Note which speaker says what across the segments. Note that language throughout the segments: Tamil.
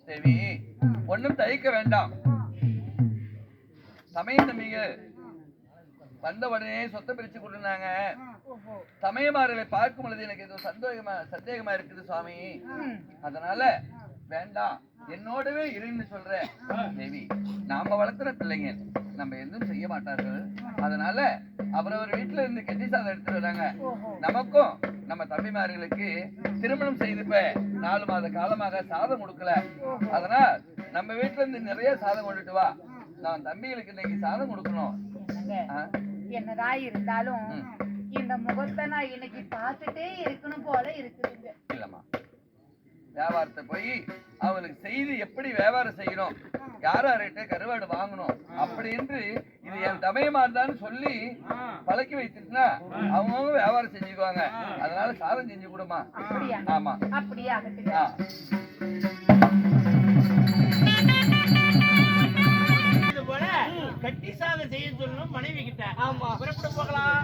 Speaker 1: தேவி ஒன்னும் தயக்க வேண்டாம். சமய தம்பிங்க வந்த உடனே சொத்தை பிரிச்சு கொடுத்தாங்க. சமயமார்களை பார்க்கும் பொழுது எனக்கு ஏதோ சந்தேகமா இருக்குது சுவாமி. அதனால வேண்டாம், என்னோடவே இருன்னு சொல்றேன். தேவி நாம வளர்த்துற பிள்ளைங்க நம்ம எதுவும் செய்ய மாட்டார்கள். அதனால அவரவர் வீட்டுல இருந்து கெட்டி சாதம் எடுத்துட்டு வராங்க. நமக்கும் நம்ம தம்பிமார்களுக்கு திருமணம் செய்து 4 மாத காலமாக சாதம் கொடுக்கல. அதனால் நம்ம வீட்டுல இருந்து நிறைய சாதம் கொண்டுட்டு வா. நான் தம்பிகளுக்கு இன்னைக்கு சாதம் கொடுக்கணும்.
Speaker 2: என்னதான் இருந்தாலும் இந்த முகத்தை நான் இன்னைக்கு பார்த்துட்டே இருக்கணும் போல இருக்குதுங்க.
Speaker 1: இல்லம்மா, வியாபாரத்தை போய் அவங்களுக்கு செய்து எப்படி வியாபாரம் செய்யணும், யார்கிட்ட கருவாடு வாங்கணும் அப்படி என்று இது என் தமையமார்தான்னு சொல்லி பழக்கி வைத்துட்டுனா அவங்கவுங்க வியாபாரம் செஞ்சுக்குவாங்க. அதனால சாதம் செஞ்சு கொடுமா. ஆமா
Speaker 2: அப்படியே
Speaker 3: இது போல கட்டி சாதம் செய்ய சொல்லணும் மனைவி கிட்ட. ஆமா, புறப்பட்டு போகலாம்.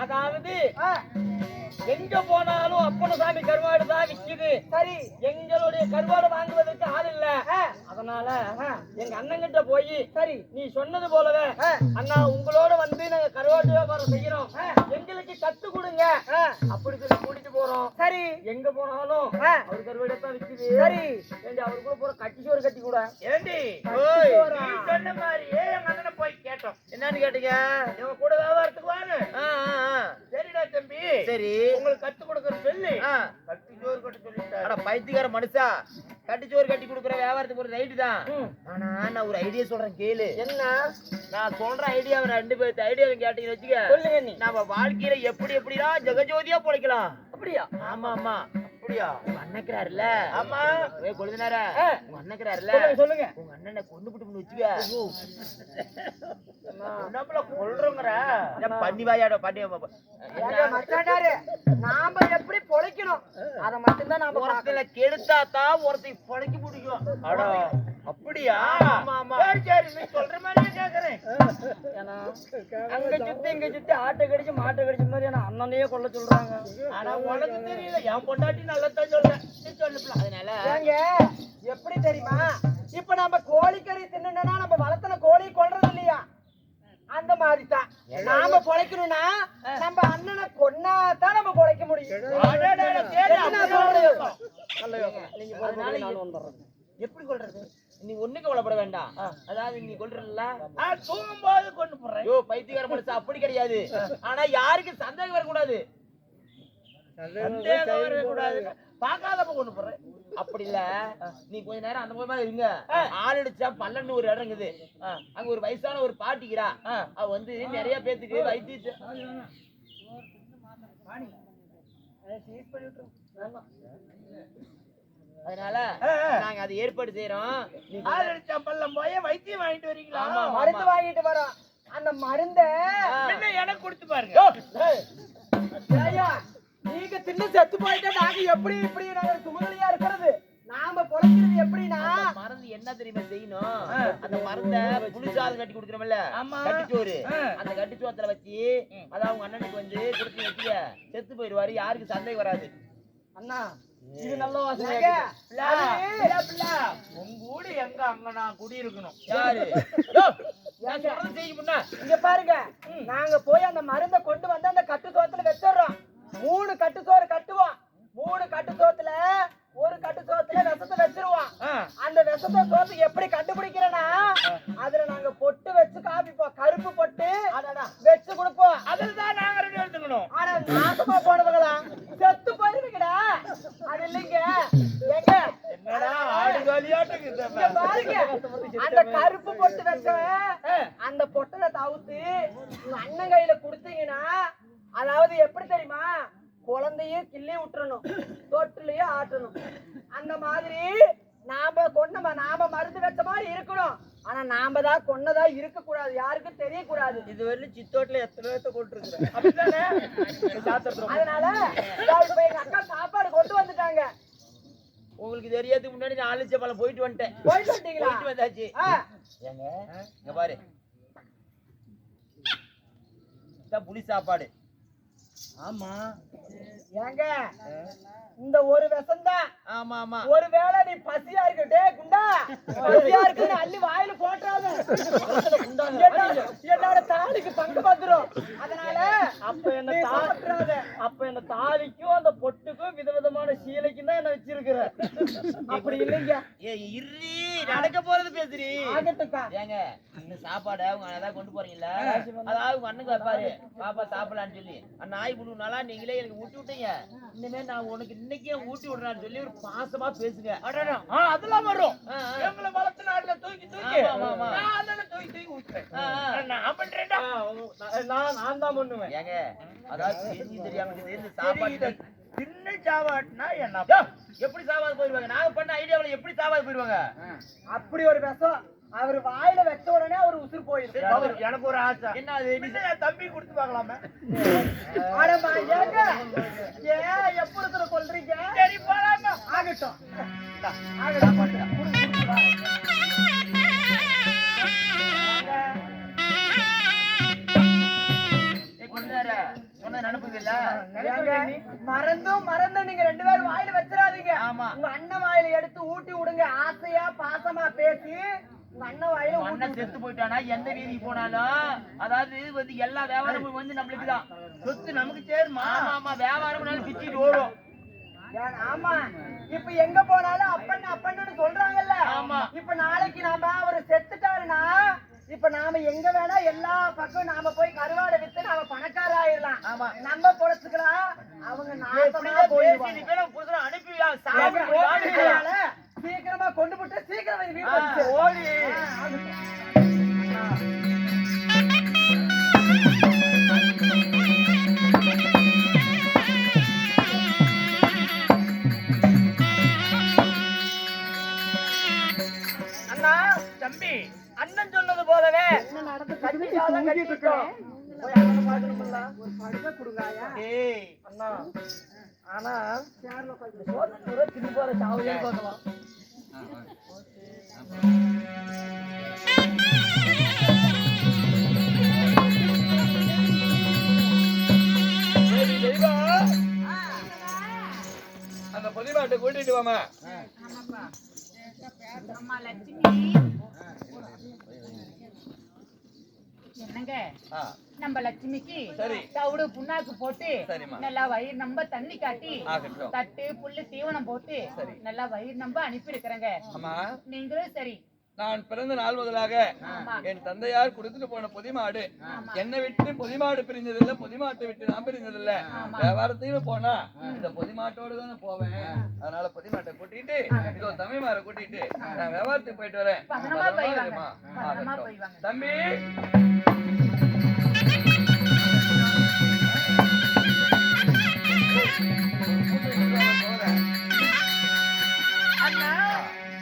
Speaker 3: அதாவது எங்க போனாலும் அப்பனசாமி கருவாடு தான் விக்குது. சரி, எங்களுடைய கருவாடு வாங்குவதற்கு ஆள் இல்ல. அதனால எங்க அண்ணன் கிட்ட போய் சரி நீ சொன்னது போலவே அண்ணா உங்களோட வந்து நாங்க கருவாடு வியாபாரம் செய்யறோம், எங்களுக்கு கத்து கொடுங்க அப்படி சொல்லி கூட்டிட்டு போறோம். சரி, எங்க போனாலும் அவர் கருவாடு தான் விக்குது. சரி, ஏண்டி அவர் கூட போற கட்டி சோறு கட்டி கூட ஏண்டி சொன்ன மாதிரியே எங்க அண்ணனை போய் கேட்டோம். என்னன்னு கேட்டீங்க? இவங்க கூட வியாபாரத்துக்கு வாங்க. சரிடா தம்பி, சரி உங்களுக்கு கத்து கொடுக்கற சொல்லி கட்டி சோறு கட்டி சொல்லிட்டாரு. பைத்தியக்கார மனுஷா, கட்டிச்சோறு கட்டி கொடுக்குற வியாபாரத்துக்கு ஒரு ரைட்டு தான். ஆனா நான் ஒரு ஐடியா சொல்றேன் கேளு. என்ன? நான் சொல்ற ஐடியாவை 2 பேர்த்து ஐடியாவை கேட்டீங்கன்னு வச்சுக்க. சொல்லுங்க. நீ நம்ம வாழ்க்கையில எப்படி எப்படிலாம் ஜெகஜோதியா பொழைக்கலாம். அப்படியா? ஆமா ஆமா, அப்படியா? உங்க அண்ணக்கிறாருல்ல? ஆமா. கொழுதுனார உங்க அண்ணக்கிறாருல்ல? சொல்லுங்க. உங்க அண்ணனை கொண்டு விட்டு வச்சுக்க. நம்மள கொல்றோங்கற பண்ணி வாயாட பண்ணி மச்சாண்டாரு. நாம எப்படி பொழைக்கணும் அத மட்டும் தான் நாம ஒருத்தல கெடுத்தாதான் ஒருத்தை பொழைக்க முடியும். அட அப்படியா? ஆமா ஆமா. சரி சரி, நீ சொல்ற மாதிரியே கேக்குறேன். ஏனா அங்க சுத்தி இங்க சுத்தி ஆட்டை கடிச்சு மாட்டை கடிச்ச மாதிரி நான் அண்ணனையே கொல்ல சொல்றாங்க. ஆனா உனக்கு தெரியல, என் பொண்டாட்டி நல்லா தான் சொல்றேன். நீ சொல்லுப்பா. அதனால ஏங்க எப்படி தெரியுமா, இப்ப நம்ம கோழிக்கறி தின்னனா நம்ம வளர்த்தன கோழி கொல்றது இல்லையா, அந்த மாதிரி தான் நாம பொழைக்கணும்னா நம்ம அண்ணனை கொன்னாதான் நம்ம பொழைக்க முடியும். எப்படி கொள்றது? நீ ஒண்ணு கவலைப்பட வேண்டாம். அதாவது நீ கொல்றல தூங்கும் போது கொண்டு போடுற. ஐயோ பைத்தியக்கார மனுஷன், அப்படி கிடையாது. ஆனா யாருக்கு சந்தேகம் வரக்கூடாது, சந்தேகம் வரக்கூடாது, பாக்காதப்ப கொண்டு போடுற. அப்படி இல்ல, நீ கொஞ்ச நேரம் அந்த மாதிரி இருங்க. ஆள் அடிச்சா பல்லன்னு ஒரு இடம் இருக்குது, அங்க ஒரு வயசான ஒரு பாட்டிக்கிறா. அவ வந்து நிறைய பேத்துக்கு வைத்திய அதனால நாங்க அதை ஏற்பாடு செய்யறோம். ஆள் அடிச்சா பல்லம் போய் வைத்தியம் வாங்கிட்டு வரீங்களா? மருந்து வாங்கிட்டு வரோம். அந்த மருந்த எனக்கு கொடுத்து பாருங்க. நீங்க தின்னு செத்து போயிட்டா நாங்க எப்படி இப்படி நாங்க சுமங்கலியா இருக்கிறது? நாம பொழைக்கிறது எப்படின்னா, மருந்து என்ன தெரியுமா செய்யணும்? அந்த மருந்தை புளிச்சாதம் கட்டி கொடுக்குறோம்ல, கட்டிச்சோறு, அந்த கட்டிச்சோத்துல வச்சு அத அவங்க அண்ணனுக்கு வந்து கொடுத்து வச்சுக்க, செத்து போயிடுவாரு. யாருக்கு சந்தேகம் வராது. அண்ணா இது நல்ல வாசனை. உங்க ஊடு எங்க? அங்க நான் குடி இருக்கணும். யாரு இங்க பாருங்க, நாங்க போய் அந்த மருந்தை கொண்டு வந்து அந்த கட்டு சோத்துல வச்சிடறோம். 3 கட்டு சோறு கட்டுவோம். 3 கட்டு சோத்துல ஒரு கட்டு சோத்துல விஷத்தை வச்சிருவோம். அந்த விஷத்தை சோத்து எப்படி கண்டுபிடிக்கிறேன்னா, அதுல நாங்க பொட்டு வச்சு காமிப்போம், கருப்பு பொட்டு வச்சு கொடுப்போம். அதுதான் நாங்க ரெடி எடுத்துக்கணும். ஆனா நாசமா போனவங்களா செத்து போயிருவீங்கடா. அது இல்லைங்க. எங்க பாருங்க, அந்த கருப்பு பொட்டு வச்ச அந்த பொட்டலை தவிர்த்து உங்க அண்ணன் கையில கொடுத்தீங்கன்னா, அதாவது எப்படி தெரியுமா, குழந்தையும் கிள்ளி விட்டுறணும், தொட்டிலையும் ஆட்டணும். அந்த மாதிரி நாம மருந்து வச்ச மாதிரி இருக்கணும். ஆனா நாம தான் கொன்னதா இருக்க கூடாது, யாருக்கும் தெரியக்கூடாது. இது வரையிலும் சித்தோட்ல எத்தனை பேர்த்த கொண்டிருக்கிறேன் அப்படித்தானே. அதனால இப்ப எங்க அக்கா சாப்பாடு கொண்டு வந்துட்டாங்க. உங்களுக்கு தெரியாதுக்கு முன்னாடி நான் ஆலிச்சப்பழம் போயிட்டு வந்துட்டேன். போயிட்டு வந்துட்டீங்களா? போயிட்டு வந்தாச்சு. ஏங்க இங்க பாரு, இதான் புளி சாப்பாடு. ஆமா ஏங்க இந்த ஒரு விஷம்தான். ஆமா ஆமா, ஒருவேளை நீ பசியா இருக்கட்டே குண்டா, பசியா இருக்குன்னு அள்ளி வாயில போட்டாத, என்னோட தாலிக்கு பங்கு வந்துரும். அதனால அப்ப என்ன தாலிக்கும் அந்த பொட்டுக்கும் விதவிதமான சீலைக்கும் தான் என்ன வச்சிருக்கிற. அப்படி இல்லைங்க, நடக்க போறது பேசுறீ. ஏங்க இந்த சாப்பாடு அவங்க ஏதாவது கொண்டு போறீங்களா, அதாவது உங்க அண்ணனுக்கு வைப்பாரு, பாப்பா சாப்பிடலான்னு சொல்லி நாய் புழுனால நீங்களே எனக்கு ஊட்டி விட்டீங்க, இனிமே நான் உனக்கு இன்னைக்கே ஊட்டி விடுறான்னு சொல்லி ஒரு பாசமா பேசுங்க. அதெல்லாம் வரும், எங்களை வளர்த்து நாட்டுல தூக்கி தூக்கி தூக்கி ஊட்டுறேன். நான் தான் பண்ணுவேன். ஏங்க அதாவது தெரிஞ்சு தெரியாம இந்த சாப்பாடு சின்ன சாப்பாடுனா என்ன, எப்படி சாப்பாடு போயிருவாங்க? நாங்க பண்ண ஐடியாவில் எப்படி சாப்பாடு போயிருவாங்க? அப்படி ஒரு விஷம் அவர் வாயில வச்ச உடனே அவர் உசுறு போயிருக்கு. எனக்கு ஒரு ஆசை, என்ன அது என் தம்பி கொடுத்து பார்க்கலாமே. எப்படி சொல்றீங்க? சரி போலாமா, ஆகட்டும் மறந்தும் நீங்க 2 பேரும் வாயில வச்சிடாதீங்க. உங்க அண்ணன் வாயில எடுத்து ஊட்டி விடுங்க. ஆசையா பாசமா பேசி உங்க அண்ணன் வாயில அண்ணன் செத்து போயிட்டானா எந்த வீதிக்கு போனாலும், அதாவது வந்து எல்லா வியாபாரமும் வந்து நம்மளுக்கு தான் சொத்து, நமக்கு சேருமா? ஆமா, வியாபாரம் பிச்சுட்டு ஓடும். ஆமா, இப்ப எங்க போனாலும் அப்பன்னு சொல்றாங்கல்ல. ஆமா, இப்ப நாளைக்கு நாம அவரு செத்துட்டாருன்னா இப்ப நாம எங்க வேணா எல்லா பக்கம் நாம போய் கருவாடை வித்து நாம பணக்கார ஆயிடலாம். ஆமா, நம்ம பொழைச்சுக்கலாம். அவங்க அனுப்பி சீக்கிரமா கொண்டு போட்டு சீக்கிரம் ஓடி. அண்ணா தம்பி, அண்ணன் சொன்னது போலவே அண்ணா, ஆனா திரும்பி போற சாவலே பார்க்கலாம்.
Speaker 1: அந்த பொதிமாட்டை கூட்டிட்டு வாமா.
Speaker 2: அம்மா லட்சுமி, என்னங்க நம்ம லட்சுமிக்கு தவிடு புண்ணாக்கு போட்டு நல்லா வயிறு நம்ப தண்ணி காட்டி தட்டு புல்லு தீவனம் போட்டு நல்லா வயிறு நம்ப அனுப்பி இருக்கிறேங்க. நீங்களும் சரி,
Speaker 1: நான் பிறந்த நாள் முதலாக என் தந்தையார் கொடுத்துட்டு போன பொதிமாடு என்னை விட்டு பொதிமாடு பிரிஞ்சதில்லை, பொதிமாட்டை விட்டு நான் பிரிஞ்சதில்லை. வியாபாரத்தையும் போனா இந்த பொதிமாட்டோடு தானே போவேன். அதனால பொதிமாட்டை கூட்டிட்டு இதோ தம்பிமார கூட்டிட்டு நான் வியாபாரத்துக்கு போயிட்டு வரேன். தம்பி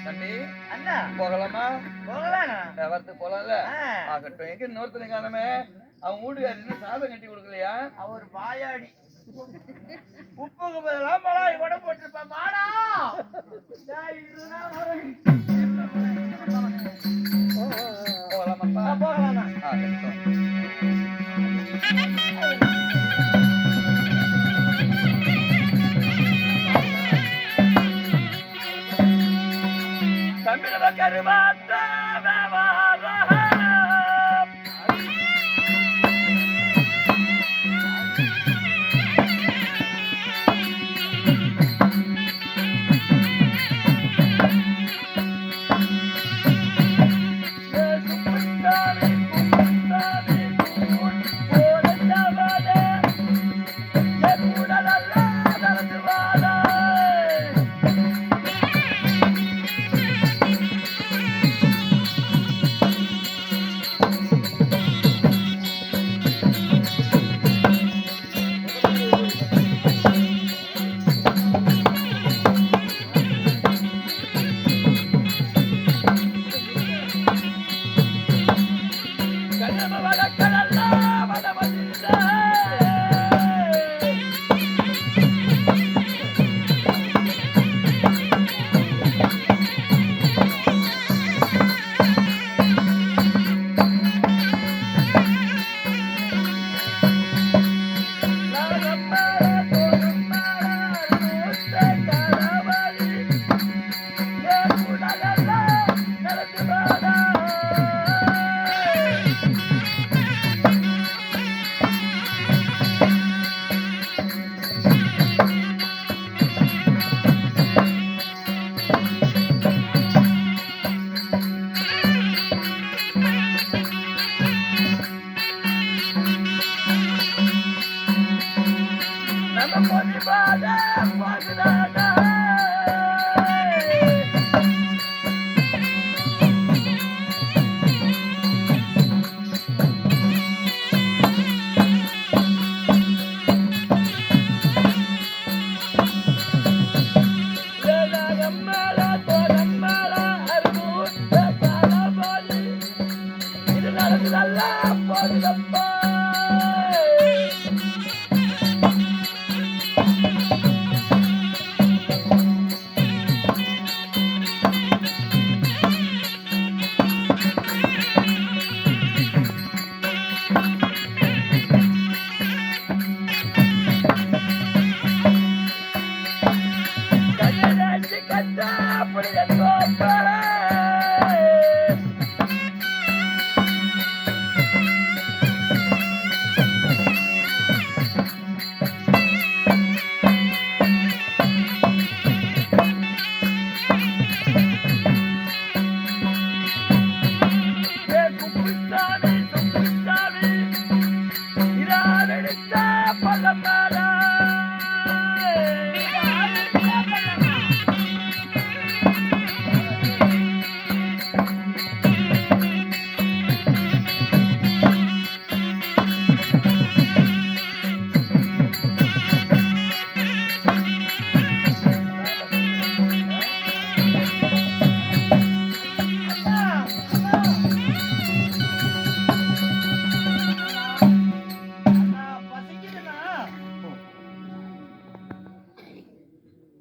Speaker 1: தம்பி போகலாமா? போகலாம், வியாபாரத்துக்கு போலாம்ல. ஆகட்டும். எங்க இன்னொருத்தனை காணமே, அவன் வீட்டுக்காரர் சாதம் கட்டி கொடுக்கலையா? அவர் வாயாடி உப்புக்கு பதிலாம் மிளகாய் கூட போட்டிருப்பான். மாடா போகலாமாப்பா? போகலாமா? ஆகட்டும். தமிழக கருவாத்த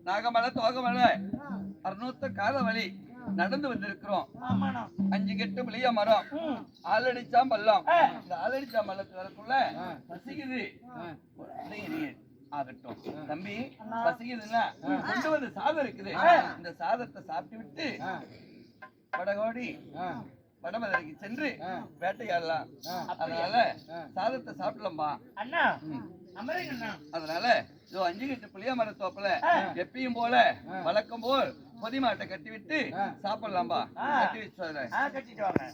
Speaker 1: நாகமலை தோகமலை அறுநூத்த கால வழி நடந்து வந்திருக்கிறோம். 5 கெட்டு புளிய மரம், ஆளடிச்சா பள்ளம். இந்த ஆளடிச்சா பள்ளத்துக்குள்ள பசிக்குது ஆகட்டும் தம்பி, பசிக்குதுன்னா கொண்டு வந்து சாதம் இருக்குது. இந்த சாதத்தை சாப்பிட்டு விட்டு வடகோடி வடமதுரைக்கு சென்று வேட்டையாடலாம். அதனால சாதத்தை சாப்பிடலாம்பா
Speaker 3: அண்ணா.
Speaker 1: அதனால 5 கட்டு புளிய மரத்தோப்புல எப்பயும் போல வழக்கம் போல் பொதி மாட்டை கட்டி விட்டு சாப்பிடலாம்பா. கட்டி வச்சு
Speaker 3: கட்டிட்டு வாங்க.